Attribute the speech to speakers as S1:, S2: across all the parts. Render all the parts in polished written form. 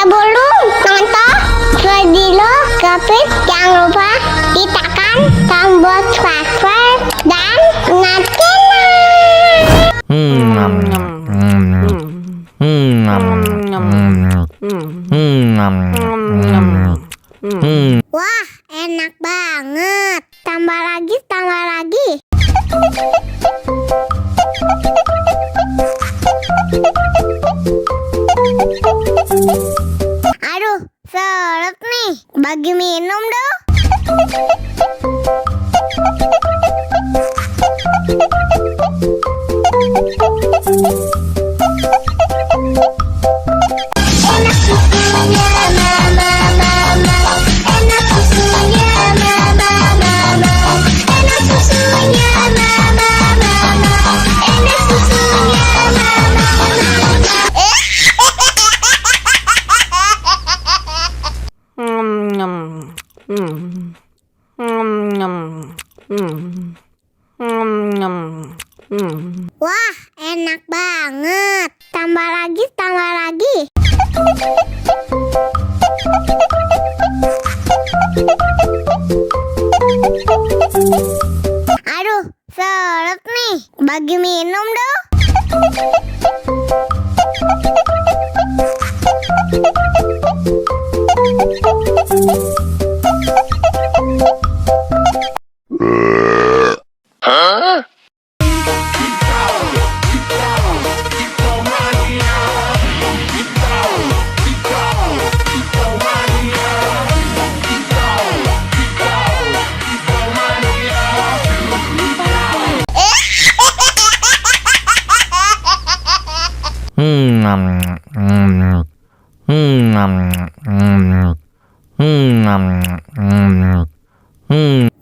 S1: Sebelum nonton video Kepit, jangan lupa tekan tombol subscribe dan wah, enak banget. Tambah lagi, tambah lagi. Aduh, seret nih. Bagi minum dong. Enak susunya mama, enak susunya mama, enak susunya mama, enak susunya mama. Wah, enak banget. Tambah lagi, tambah lagi. Aduh, seret nih. Bagi minum dong.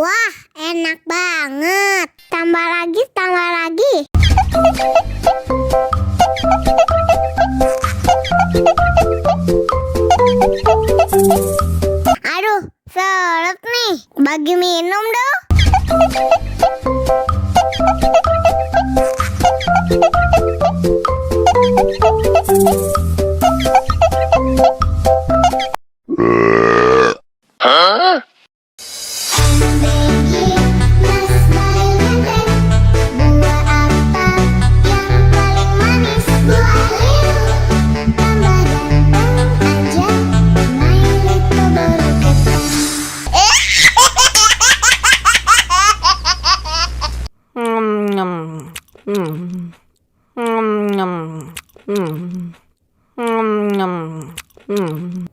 S1: Wah, enak banget. Tambah lagi, tambah lagi. Aduh, seret nih. Bagi minum dong.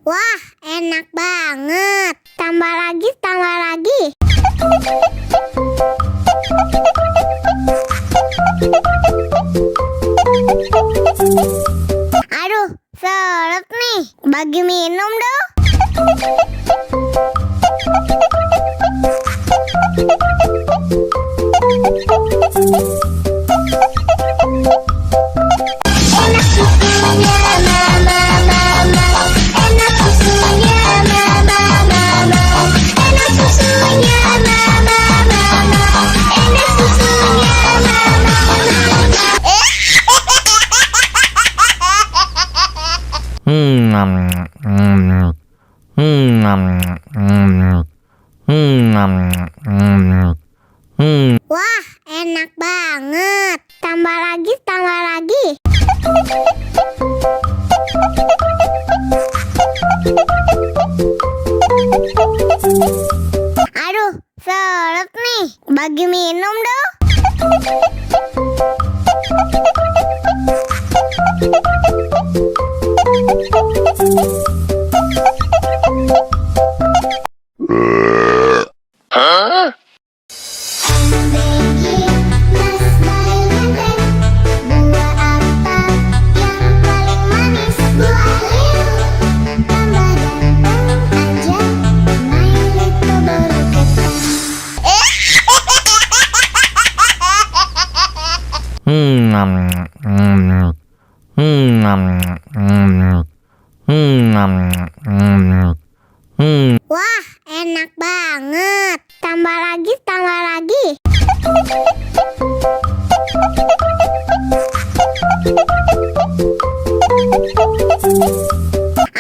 S1: Wah, enak banget. Tambah lagi, tambah lagi. Aduh, seret nih. Bagi minum dong. Enak susunya mama, enak susunya mama, enak susunya mama, enak susunya mama. Wah, enak banget. Tambah lagi, tambah lagi. Aduh, seret nih. Bagi minum dong. Wah, enak banget. Tambah lagi, tambah lagi.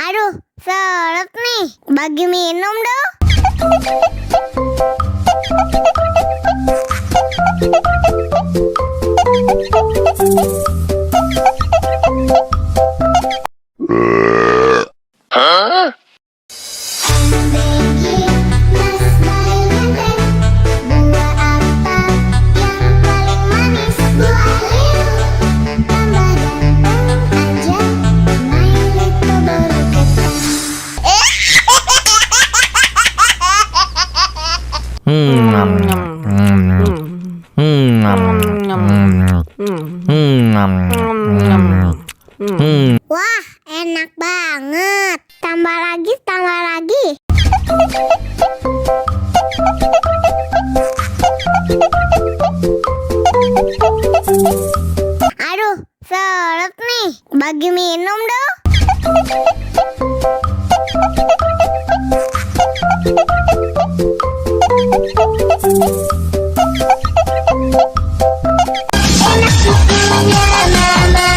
S1: Aduh, seret nih. Bagi minum dong. Wah, enak banget. Tambah lagi, tambah lagi. Aduh, seret nih. Bagi minum dong. Enak susunya mama,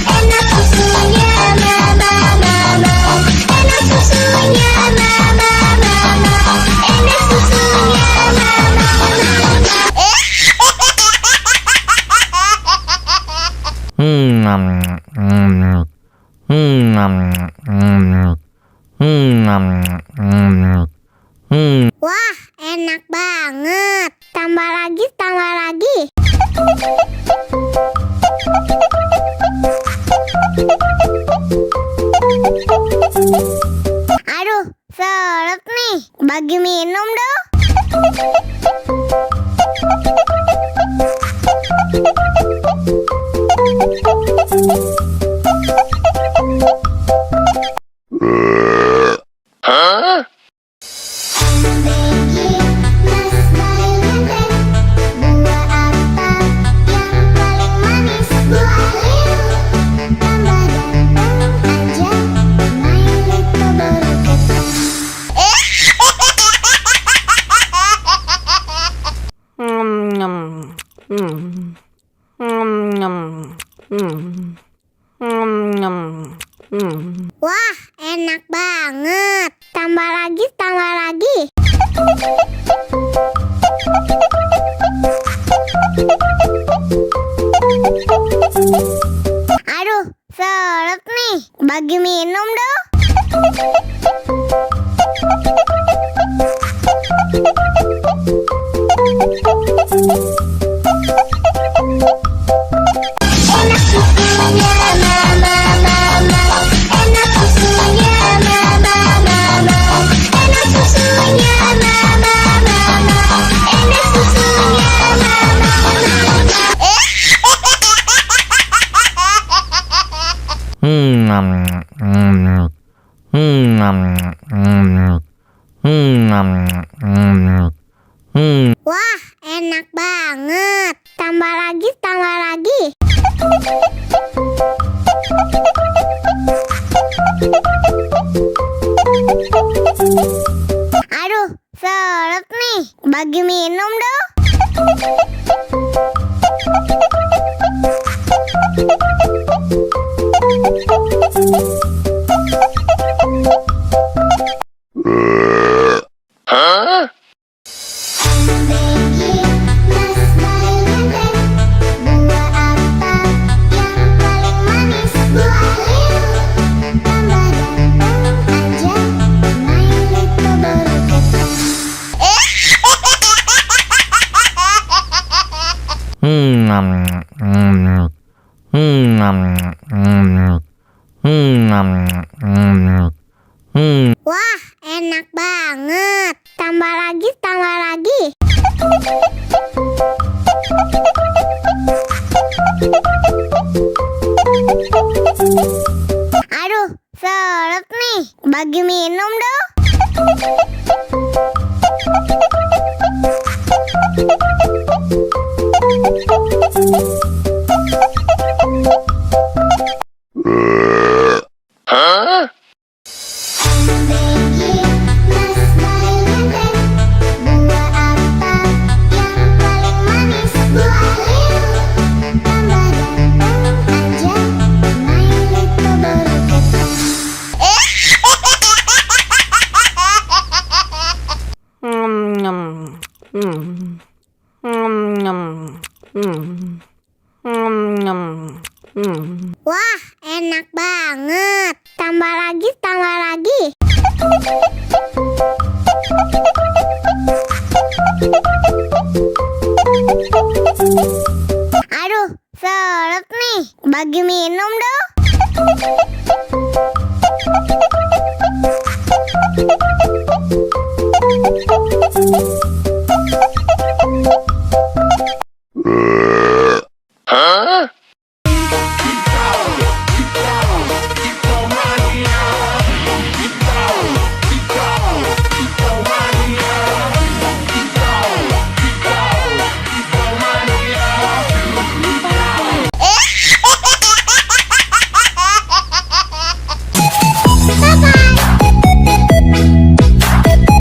S1: enak susunya mama, enak susunya mama, enak susunya Wah, enak banget. Tambah lagi, tambah lagi. Aduh, seret nih. Bagi minum dong. Wah, enak banget. Tambah lagi, tambah lagi. Aduh, seret nih. Bagi minum dong. Enak susunya mama, enak susunya mama, enak susunya mama, enak susunya Wah, enak banget. Tambah lagi, tambah lagi. Aduh, seret nih. Bagi minum dong. Wah, enak banget. Tambah lagi, tambah lagi. Aduh, seret nih. Bagi minum dong.
S2: Hmm. Nyam. Hmm. Nyam. Hmm.
S1: Wah, enak banget. Tambah lagi